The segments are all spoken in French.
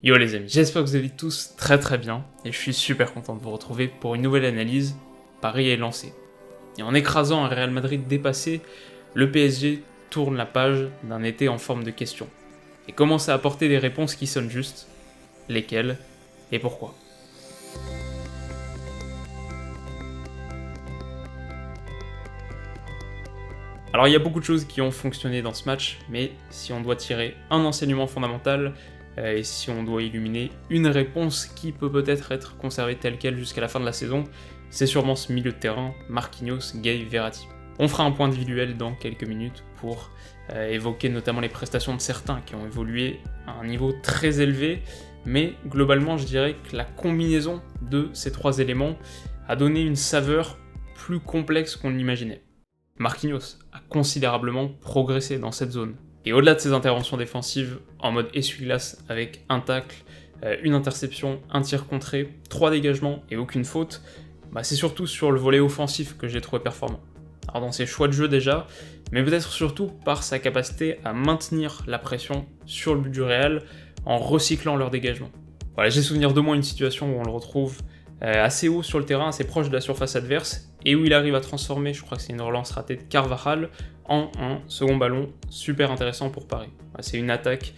Yo les amis, j'espère que vous allez tous très bien et je suis super content de vous retrouver pour une nouvelle analyse. Paris est lancé. Et en écrasant un Real Madrid dépassé, le PSG tourne la page d'un été en forme de question et commence à apporter des réponses qui sonnent justes. Lesquelles et pourquoi? Alors il y a beaucoup de choses qui ont fonctionné dans ce match, mais si on doit tirer un enseignement fondamental, et si on doit illuminer une réponse qui peut peut-être être conservée telle quelle jusqu'à la fin de la saison, c'est sûrement ce milieu de terrain, Marquinhos, Gay, Verratti. On fera un point individuel dans quelques minutes pour évoquer notamment les prestations de certains qui ont évolué à un niveau très élevé, mais globalement je dirais que la combinaison de ces trois éléments a donné une saveur plus complexe qu'on l'imaginait. Marquinhos a considérablement progressé dans cette zone. Et au-delà de ses interventions défensives en mode essuie-glace avec un tacle, une interception, un tir contré, 3 dégagements et aucune faute, c'est surtout sur le volet offensif que j'ai trouvé performant. Alors dans ses choix de jeu déjà, mais peut-être surtout par sa capacité à maintenir la pression sur le but du Real en recyclant leur dégagement. Voilà, j'ai souvenir d'au moins une situation où on le retrouve assez haut sur le terrain, assez proche de la surface adverse, et où il arrive à transformer, je crois que c'est une relance ratée de Carvajal, en un second ballon super intéressant pour Paris. C'est une attaque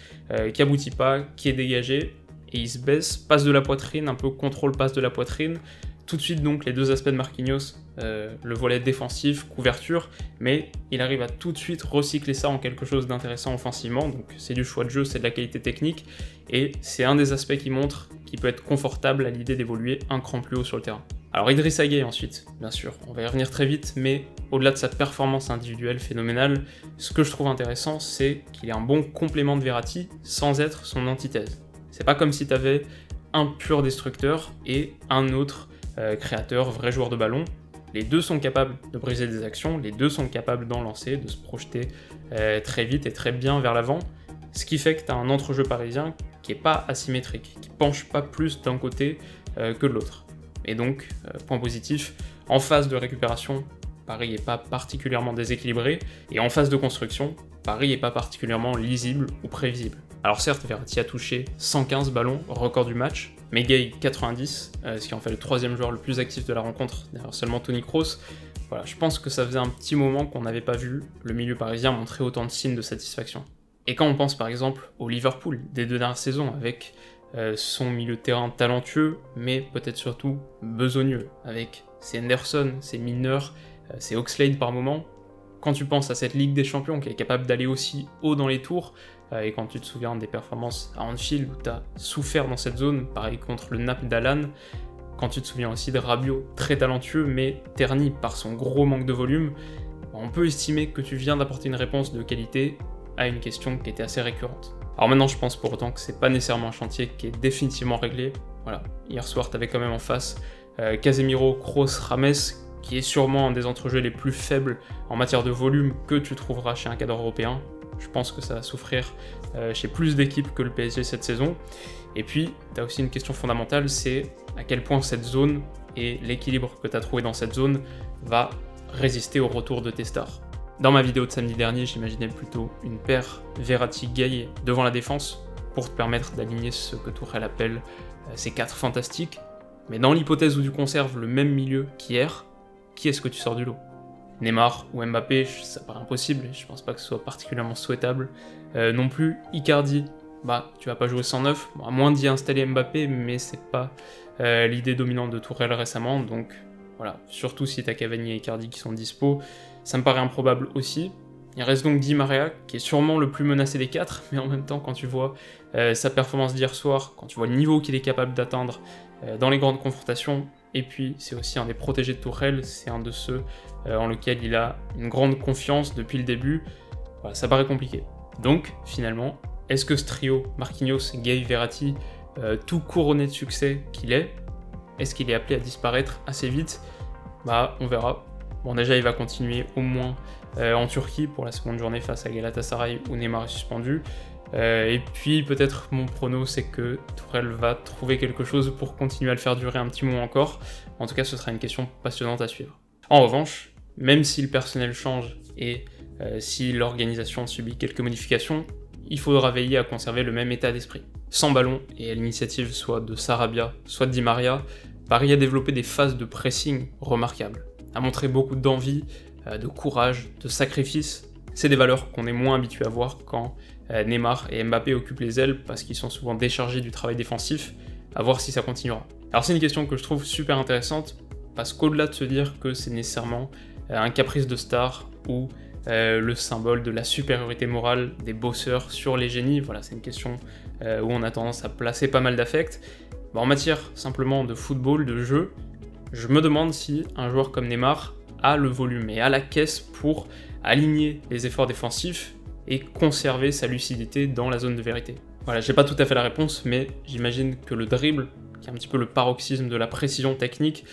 qui aboutit pas, qui est dégagée, et il se baisse, passe de la poitrine, un peu contrôle passe de la poitrine, tout de suite donc les deux aspects de Marquinhos, le volet défensif, couverture, mais il arrive à tout de suite recycler ça en quelque chose d'intéressant offensivement, donc c'est du choix de jeu, c'est de la qualité technique, et c'est un des aspects qui montre qu'il peut être confortable à l'idée d'évoluer un cran plus haut sur le terrain. Alors Idrissa Gueye ensuite, bien sûr, on va y revenir très vite, mais au-delà de sa performance individuelle phénoménale, ce que je trouve intéressant, c'est qu'il est un bon complément de Verratti sans être son antithèse. C'est pas comme si t'avais un pur destructeur et un autre créateur, vrai joueur de ballon. Les deux sont capables de briser des actions, les deux sont capables d'en lancer, de se projeter très vite et très bien vers l'avant, ce qui fait que t'as un entrejeu parisien qui est pas asymétrique, qui penche pas plus d'un côté que de l'autre. Et donc, point positif, en phase de récupération, Paris n'est pas particulièrement déséquilibré, et en phase de construction, Paris n'est pas particulièrement lisible ou prévisible. Alors certes, Verratti a touché 115 ballons, record du match, mais Gay 90, ce qui en fait le troisième joueur le plus actif de la rencontre, derrière seulement Toni Kroos. Voilà, je pense que ça faisait un petit moment qu'on n'avait pas vu le milieu parisien montrer autant de signes de satisfaction. Et quand on pense par exemple au Liverpool des 2 dernières saisons, avec son milieu de terrain talentueux, mais peut-être surtout besogneux, avec ses Henderson, ses Milner, ses Oxlade par moment. Quand tu penses à cette Ligue des Champions qui est capable d'aller aussi haut dans les tours, et quand tu te souviens des performances à Anfield où tu as souffert dans cette zone, pareil contre le Naples d'Alan, quand tu te souviens aussi de Rabiot, très talentueux mais terni par son gros manque de volume, on peut estimer que tu viens d'apporter une réponse de qualité à une question qui était assez récurrente. Alors maintenant, je pense pour autant que c'est pas nécessairement un chantier qui est définitivement réglé. Voilà, hier soir, t'avais quand même en face Casemiro, Kroos, Rames, qui est sûrement un des entrejeux les plus faibles en matière de volume que tu trouveras chez un cadre européen. Je pense que ça va souffrir chez plus d'équipes que le PSG cette saison. Et puis, t'as aussi une question fondamentale, c'est à quel point cette zone et l'équilibre que t'as trouvé dans cette zone va résister au retour de tes stars. Dans ma vidéo de samedi dernier, j'imaginais plutôt une paire Verratti-Gay devant la défense pour te permettre d'aligner ce que Tourelle appelle ces 4 fantastiques. Mais dans l'hypothèse où tu conserves le même milieu qu'hier, qui est-ce que tu sors du lot? Neymar ou Mbappé, ça paraît impossible, je pense pas que ce soit particulièrement souhaitable. Non plus Icardi, tu vas pas jouer 109, à moins d'y installer Mbappé, mais c'est pas l'idée dominante de Tourelle récemment, donc voilà, surtout si t'as Cavani et Icardi qui sont dispo, ça me paraît improbable aussi. Il reste donc Di Maria, qui est sûrement le plus menacé des 4, mais en même temps, quand tu vois sa performance d'hier soir, quand tu vois le niveau qu'il est capable d'atteindre dans les grandes confrontations, et puis c'est aussi un des protégés de Tourelle, c'est un de ceux en lequel il a une grande confiance depuis le début, voilà, ça paraît compliqué. Donc, finalement, est-ce que ce trio, Marquinhos, Gay, Verratti, tout couronné de succès qu'il est-ce qu'il est appelé à disparaître assez vite? On verra. Bon, déjà, il va continuer au moins en Turquie pour la seconde journée face à Galatasaray où Neymar est suspendu. Et puis, peut-être, mon prono, c'est que Tourelle va trouver quelque chose pour continuer à le faire durer un petit moment encore. En tout cas, ce sera une question passionnante à suivre. En revanche, même si le personnel change et si l'organisation subit quelques modifications, il il faudra veiller à conserver le même état d'esprit. Sans ballon, et à l'initiative soit de Sarabia, soit de Di Maria, Paris a développé des phases de pressing remarquables, a montré beaucoup d'envie, de courage, de sacrifice. C'est des valeurs qu'on est moins habitué à voir quand Neymar et Mbappé occupent les ailes parce qu'ils sont souvent déchargés du travail défensif, à voir si ça continuera. Alors c'est une question que je trouve super intéressante, parce qu'au-delà de se dire que c'est nécessairement un caprice de star ou le symbole de la supériorité morale des bosseurs sur les génies, voilà, c'est une question où on a tendance à placer pas mal d'affect. En matière simplement de football, de jeu, je me demande si un joueur comme Neymar a le volume et a la caisse pour aligner les efforts défensifs et conserver sa lucidité dans la zone de vérité. Voilà, j'ai pas tout à fait la réponse, mais j'imagine que le dribble, qui est un petit peu le paroxysme de la précision technique,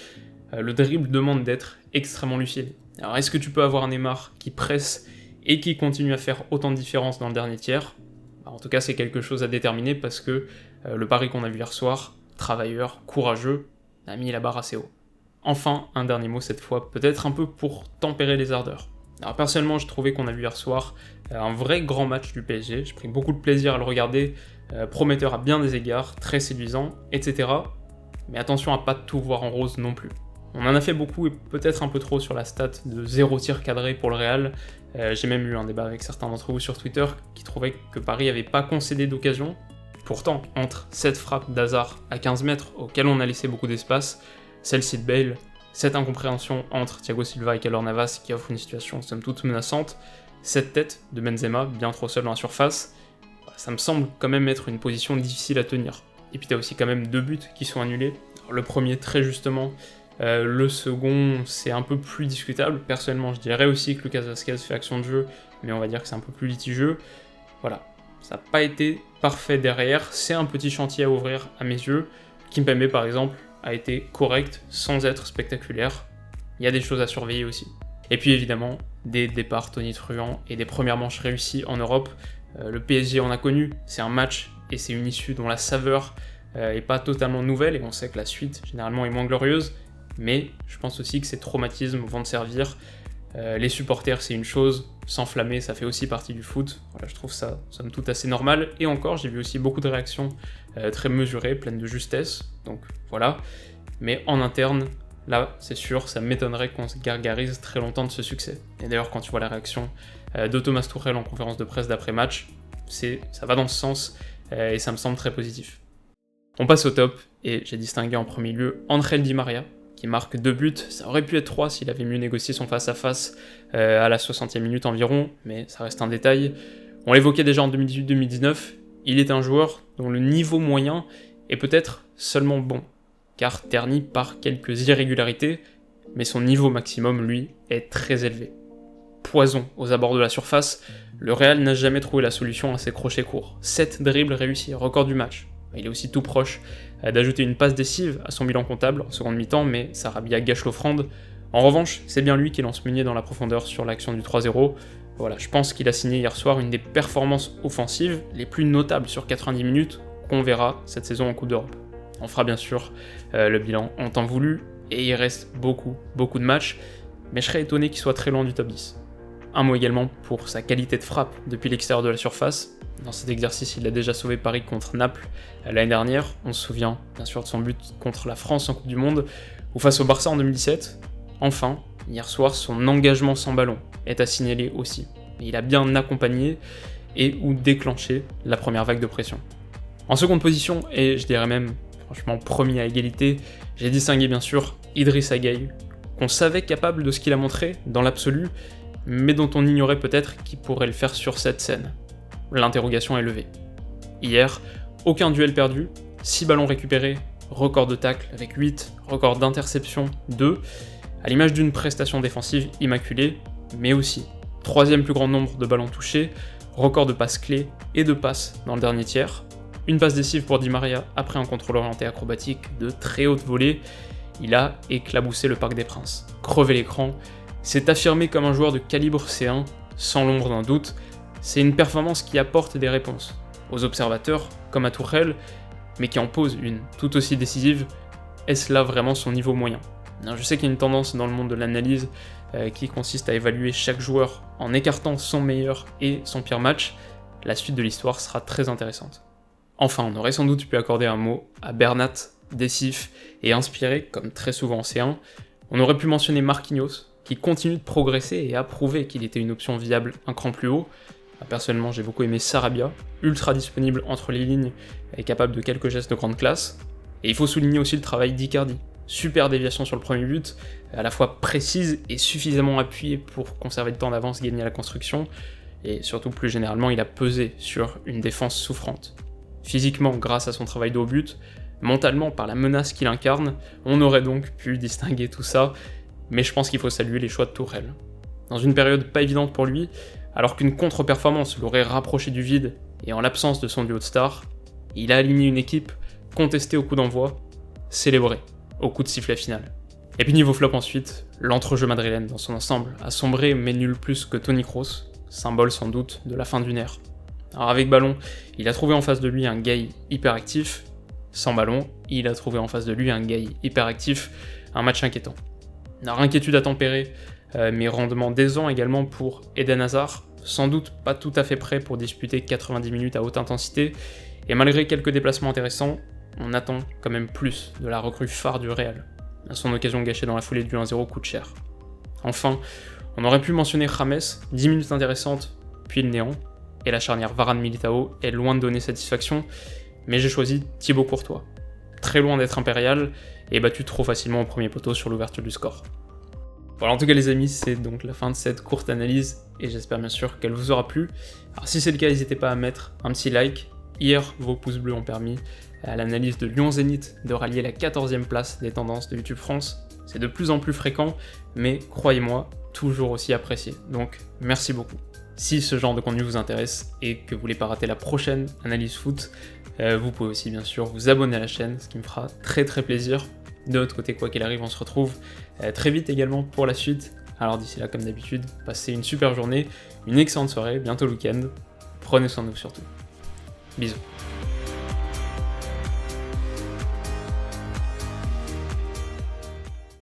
le dribble demande d'être extrêmement lucide. Alors est-ce que tu peux avoir un Neymar qui presse et qui continue à faire autant de différence dans le dernier tiers ? En tout cas, c'est quelque chose à déterminer parce que le Paris qu'on a vu hier soir, travailleur, courageux, a mis la barre assez haut. Enfin, un dernier mot cette fois, peut-être un peu pour tempérer les ardeurs. Alors personnellement, je trouvais qu'on a vu hier soir un vrai grand match du PSG, j'ai pris beaucoup de plaisir à le regarder, prometteur à bien des égards, très séduisant, etc. Mais attention à pas tout voir en rose non plus. On en a fait beaucoup et peut-être un peu trop sur la stat de 0 tir cadré pour le Real. J'ai même eu un débat avec certains d'entre vous sur Twitter qui trouvaient que Paris n'avait pas concédé d'occasion. Pourtant, entre cette frappe d'Hazard à 15 mètres auquel on a laissé beaucoup d'espace, celle-ci de Bale, cette incompréhension entre Thiago Silva et Keylor Navas qui offre une situation somme toute menaçante, cette tête de Benzema bien trop seul dans la surface, ça me semble quand même être une position difficile à tenir. Et puis t'as aussi quand même 2 buts qui sont annulés. Alors, le premier très justement, le second c'est un peu plus discutable. Personnellement je dirais aussi que Lucas Vazquez fait action de jeu, mais on va dire que c'est un peu plus litigieux. Voilà, ça n'a pas été parfait derrière, c'est un petit chantier à ouvrir à mes yeux. Kimpembe par exemple a été correct sans être spectaculaire. Il y a des choses à surveiller aussi. Et puis évidemment, des départs tonitruants et des premières manches réussies en Europe. Le PSG en a connu, c'est un match et c'est une issue dont la saveur est pas totalement nouvelle et on sait que la suite généralement est moins glorieuse, mais je pense aussi que ces traumatismes vont te servir. Les supporters c'est une chose, s'enflammer ça fait aussi partie du foot, voilà, je trouve ça somme toute assez normal, et encore j'ai vu aussi beaucoup de réactions très mesurées, pleines de justesse, donc voilà, mais en interne, là c'est sûr, ça m'étonnerait qu'on se gargarise très longtemps de ce succès. Et d'ailleurs quand tu vois la réaction de Thomas Tuchel en conférence de presse d'après-match, ça va dans ce sens, et ça me semble très positif. On passe au top, et j'ai distingué en premier lieu Angel Di Maria, qui marque 2 buts, ça aurait pu être 3 s'il avait mieux négocié son face-à-face à la 60e minute environ, mais ça reste un détail. On l'évoquait déjà en 2018-2019, il est un joueur dont le niveau moyen est peut-être seulement bon, car terni par quelques irrégularités, mais son niveau maximum, lui, est très élevé. Poison aux abords de la surface, le Real n'a jamais trouvé la solution à ses crochets courts. 7 dribbles réussis, record du match. Il est aussi tout proche d'ajouter une passe décisive à son bilan comptable en seconde mi-temps, mais Sarabia gâche l'offrande. En revanche, c'est bien lui qui lance Meunier dans la profondeur sur l'action du 3-0. Voilà, je pense qu'il a signé hier soir une des performances offensives les plus notables sur 90 minutes qu'on verra cette saison en Coupe d'Europe. On fera bien sûr le bilan en temps voulu, et il reste beaucoup de matchs, mais je serais étonné qu'il soit très loin du top 10. Un mot également pour sa qualité de frappe depuis l'extérieur de la surface. Dans cet exercice, il a déjà sauvé Paris contre Naples l'année dernière. On se souvient bien sûr de son but contre la France en Coupe du Monde, ou face au Barça en 2017. Enfin, hier soir, son engagement sans ballon est à signaler aussi. Il a bien accompagné et ou déclenché la première vague de pression. En seconde position, et je dirais même franchement premier à égalité, j'ai distingué bien sûr Idrissa Gueye, qu'on savait capable de ce qu'il a montré dans l'absolu, mais dont on ignorait peut-être qu'il pourrait le faire sur cette scène. L'interrogation est levée. Hier, aucun duel perdu, 6 ballons récupérés, record de tacle avec 8, record d'interception 2, à l'image d'une prestation défensive immaculée, mais aussi 3e plus grand nombre de ballons touchés, record de passes clés et de passes dans le dernier tiers, une passe décisive pour Di Maria après un contrôle orienté acrobatique de très haute volée. Il a éclaboussé le Parc des Princes, crevé l'écran, s'est affirmé comme un joueur de calibre C1, sans l'ombre d'un doute. C'est une performance qui apporte des réponses aux observateurs, comme à Tuchel, mais qui en pose une tout aussi décisive. Est-ce là vraiment son niveau moyen ? Alors, je sais qu'il y a une tendance dans le monde de l'analyse qui consiste à évaluer chaque joueur en écartant son meilleur et son pire match. la suite de l'histoire sera très intéressante. Enfin, on aurait sans doute pu accorder un mot à Bernat, décisif et inspiré, comme très souvent en C1. On aurait pu mentionner Marquinhos, qui continue de progresser et a prouvé qu'il était une option viable un cran plus haut. Personnellement, j'ai beaucoup aimé Sarabia, ultra disponible entre les lignes et capable de quelques gestes de grande classe. Et il faut souligner aussi le travail d'Icardi. Super déviation sur le premier but, à la fois précise et suffisamment appuyée pour conserver le temps d'avance gagné à la construction, et surtout plus généralement, il a pesé sur une défense souffrante. Physiquement, grâce à son travail de haut but, mentalement, par la menace qu'il incarne, on aurait donc pu distinguer tout ça, mais je pense qu'il faut saluer les choix de Tourelle. Dans une période pas évidente pour lui, alors qu'une contre-performance l'aurait rapproché du vide, et en l'absence de son duo de stars, il a aligné une équipe contestée au coup d'envoi, célébrée au coup de sifflet final. Et puis niveau flop ensuite, l'entrejeu madrilène dans son ensemble a sombré mais nul plus que Toni Kroos, symbole sans doute de la fin d'une ère. Alors avec ballon, il a trouvé en face de lui un Gueye hyperactif, sans ballon, il a trouvé en face de lui un Gueye hyperactif, un match inquiétant. Alors inquiétude à tempérer, mais rendement décevant également pour Eden Hazard, sans doute pas tout à fait prêt pour disputer 90 minutes à haute intensité, et malgré quelques déplacements intéressants, on attend quand même plus de la recrue phare du Real. Son occasion gâchée dans la foulée du 1-0 coûte cher. Enfin, on aurait pu mentionner James, 10 minutes intéressantes, puis le néant, et la charnière Varane-Militao est loin de donner satisfaction, mais j'ai choisi Thibaut Courtois. Très loin d'être impérial, et battu trop facilement au premier poteau sur l'ouverture du score. Voilà, en tout cas les amis, c'est donc la fin de cette courte analyse, et j'espère bien sûr qu'elle vous aura plu. Alors si c'est le cas, n'hésitez pas à mettre un petit like. Hier, vos pouces bleus ont permis à l'analyse de Lyon Zénith de rallier la 14e place des tendances de YouTube France. C'est de plus en plus fréquent, mais croyez-moi, toujours aussi apprécié. Donc merci beaucoup. Si ce genre de contenu vous intéresse et que vous voulez pas rater la prochaine analyse foot, vous pouvez aussi bien sûr vous abonner à la chaîne, ce qui me fera très plaisir. De l'autre côté, quoi qu'il arrive, on se retrouve très vite également pour la suite. Alors d'ici là, comme d'habitude, passez une super journée, une excellente soirée, bientôt le week-end. Prenez soin de vous surtout. Bisous.